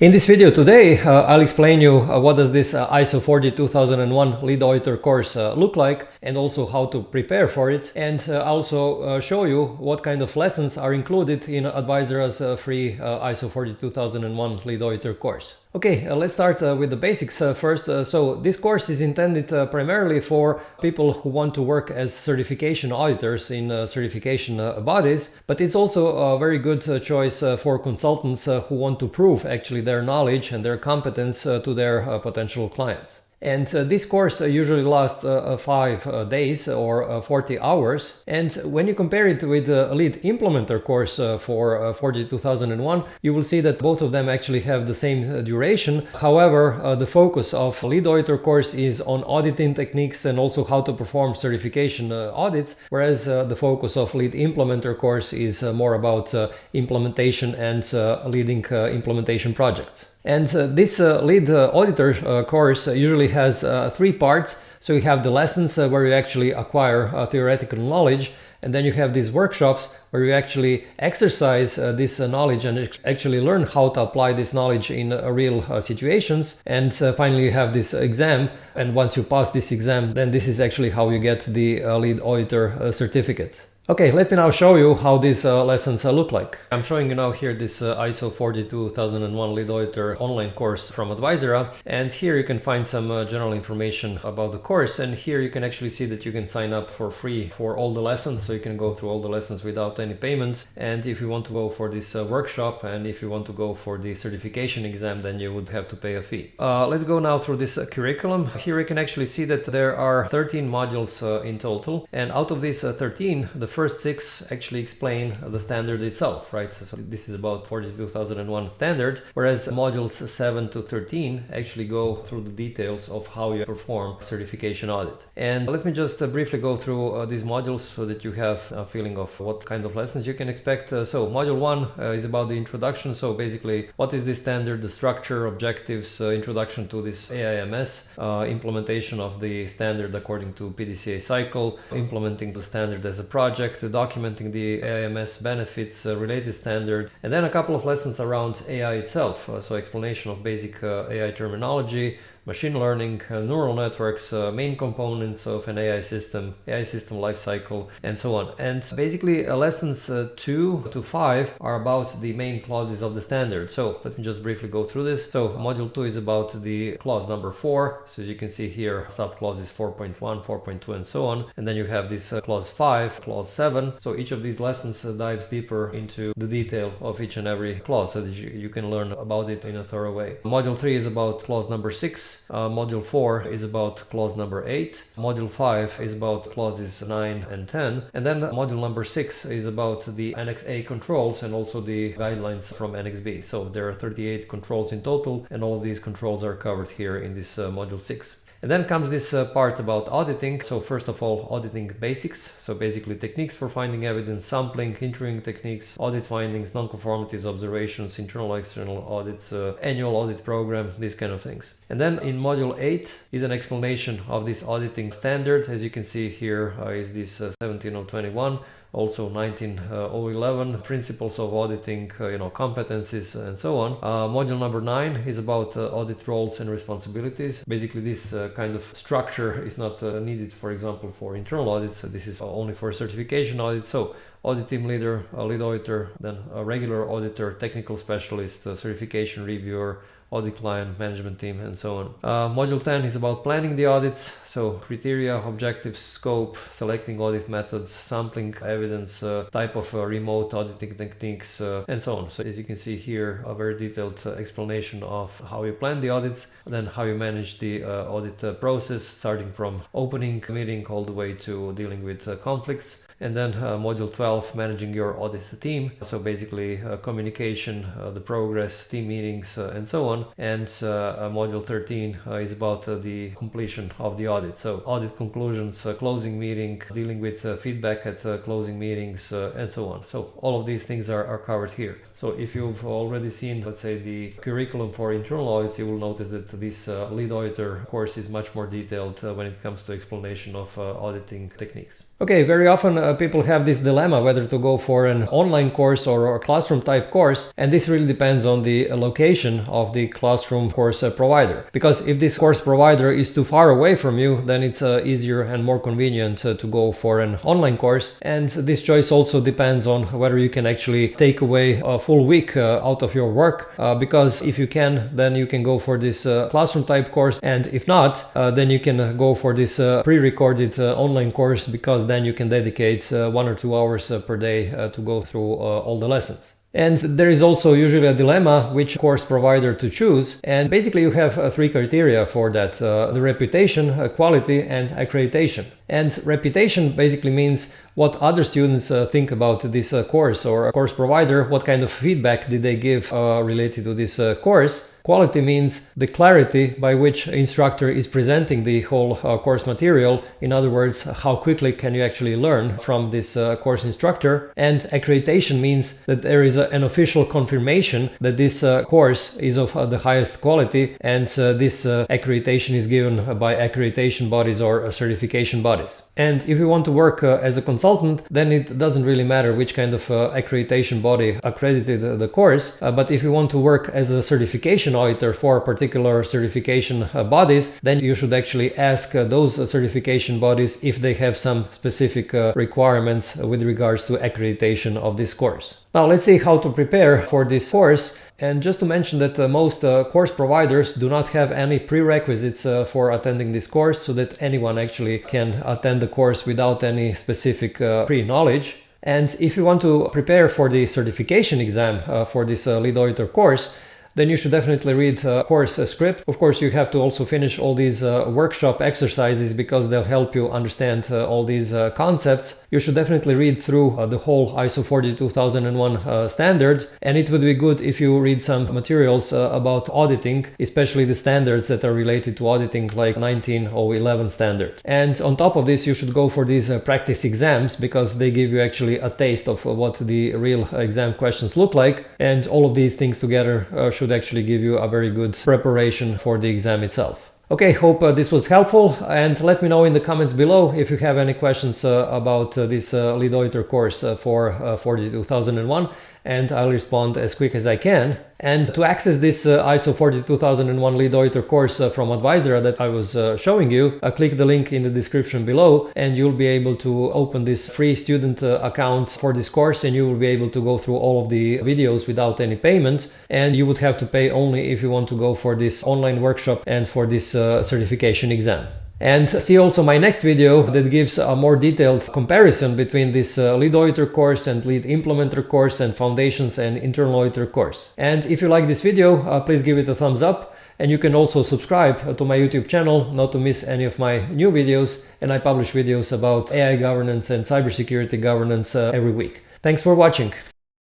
In this video today, I'll explain you what does this ISO 42001 Lead Auditor course look like, and also how to prepare for it, and also show you what kind of lessons are included in Advisera's free ISO 42001 Lead Auditor course. Okay, let's start with the basics first. So this course is intended primarily for people who want to work as certification auditors in certification bodies, but it's also a very good choice for consultants who want to prove actually their knowledge and their competence to their potential clients. And this course usually lasts 5 days or 40 hours. And when you compare it with the Lead Implementer course for 42001, you will see that both of them actually have the same duration. However, the focus of Lead Auditor course is on auditing techniques and also how to perform certification audits, whereas the focus of Lead Implementer course is more about implementation and leading implementation projects. And this Lead Auditor course usually has 3 parts. So you have the lessons where you actually acquire theoretical knowledge, and then you have these workshops where you actually exercise this knowledge and actually learn how to apply this knowledge in real situations. And finally you have this exam, and once you pass this exam, then this is actually how you get the Lead Auditor certificate. Okay, let me now show you how these lessons look like. I'm showing you now here this ISO 42001 Lead Auditor online course from Advisera, and here you can find some general information about the course, and here you can actually see that you can sign up for free for all the lessons, so you can go through all the lessons without any payment. And if you want to go for this workshop, and if you want to go for the certification exam, then you would have to pay a fee. Let's go now through this curriculum. Here you can actually see that there are 13 modules in total, and out of these 13, the first 6 actually explain the standard itself, right? So this is about 42001 standard, whereas modules 7 to 13 actually go through the details of how you perform certification audit. And let me just briefly go through these modules so that you have a feeling of what kind of lessons you can expect. So module 1 is about the introduction. So basically, what is this standard, the structure, objectives, introduction to this AIMS, implementation of the standard according to PDCA cycle, implementing the standard as a project, documenting the AIMS benefits, related standard, and then a couple of lessons around AI itself. So explanation of basic AI terminology, machine learning, neural networks, main components of an AI system lifecycle, and so on. And basically lessons 2 to 5 are about the main clauses of the standard. So let me just briefly go through this. So module 2 is about the clause number 4. So as you can see here, subclauses 4.1, 4.2, and so on. And then you have this clause 5, clause 7. So each of these lessons dives deeper into the detail of each and every clause so that you can learn about it in a thorough way. Module 3 is about clause number 6. Module 4 is about clause number 8. Module 5 is about clauses 9 and 10. And then module number 6 is about the Annex A controls and also the guidelines from Annex B. So there are 38 controls in total, and all of these controls are covered here in this module 6. And then comes this part about auditing. So first of all, auditing basics. So basically techniques for finding evidence, sampling, interviewing techniques, audit findings, non-conformities, observations, internal, external audits, annual audit program, these kind of things. And then in module 8 is an explanation of this auditing standard. As you can see here is this 17021. Also 19011, principles of auditing, competencies, and so on. Module number 9 is about audit roles and responsibilities. Basically, this kind of structure is not needed, for example, for internal audits. This is only for certification audits. So audit team leader, a lead auditor, then a regular auditor, technical specialist, certification reviewer, audit client, management team, and so on. Module 10 is about planning the audits, so criteria, objectives, scope, selecting audit methods, sampling evidence, type of remote auditing techniques, and so on. So as you can see here, a very detailed explanation of how you plan the audits, then how you manage the audit process, starting from opening meeting all the way to dealing with conflicts. And then module 12, managing your audit team. So basically communication, the progress, team meetings, and so on. And module 13 is about the completion of the audit. So audit conclusions, closing meeting, dealing with feedback at closing meetings, and so on. So all of these things are covered here. So if you've already seen, let's say, the curriculum for internal audits, you will notice that this Lead Auditor course is much more detailed when it comes to explanation of auditing techniques. Okay, very often people have this dilemma whether to go for an online course or a classroom type course, and this really depends on the location of the classroom course provider. Because if this course provider is too far away from you, then it's easier and more convenient to go for an online course. And this choice also depends on whether you can actually take away a full week out of your work, because if you can, then you can go for this classroom type course, and if not, then you can go for this pre-recorded online course, because then you can dedicate 1 or 2 hours per day to go through all the lessons. And there is also usually a dilemma which course provider to choose, and basically you have 3 criteria for that: the reputation, quality, and accreditation. And reputation basically means what other students think about this course or a course provider, what kind of feedback did they give related to this course. Quality means the clarity by which instructor is presenting the whole course material. In other words, how quickly can you actually learn from this course instructor. And accreditation means that there is an official confirmation that this course is of the highest quality, and this accreditation is given by accreditation bodies or certification bodies. And if you want to work as a consultant, then it doesn't really matter which kind of accreditation body accredited the course, but if you want to work as a certification auditor for particular certification bodies, then you should actually ask those certification bodies if they have some specific requirements with regards to accreditation of this course. Now let's see how to prepare for this course. And just to mention that most course providers do not have any prerequisites for attending this course, so that anyone actually can attend the course without any specific pre-knowledge. And if you want to prepare for the certification exam for this Lead Auditor course, then you should definitely read course script. Of course, you have to also finish all these workshop exercises, because they'll help you understand all these concepts. You should definitely read through the whole ISO 42001 standard, and it would be good if you read some materials about auditing, especially the standards that are related to auditing, like 19011 standard. And on top of this, you should go for these practice exams, because they give you actually a taste of what the real exam questions look like, and all of these things together should actually give you a very good preparation for the exam itself. Okay, hope this was helpful, and let me know in the comments below if you have any questions about this Lead Auditor course for 42001, and I'll respond as quick as I can. And to access this ISO 42001 Lead Auditor course from Advisera that I was showing you, click the link in the description below, and you'll be able to open this free student account for this course, and you will be able to go through all of the videos without any payment. And you would have to pay only if you want to go for this online workshop and for this certification exam. And see also my next video that gives a more detailed comparison between this Lead Auditor course and Lead Implementer course and Foundations and Internal Auditor course. And if you like this video, please give it a thumbs up, and you can also subscribe to my YouTube channel not to miss any of my new videos, and I publish videos about AI governance and cybersecurity governance every week. Thanks for watching.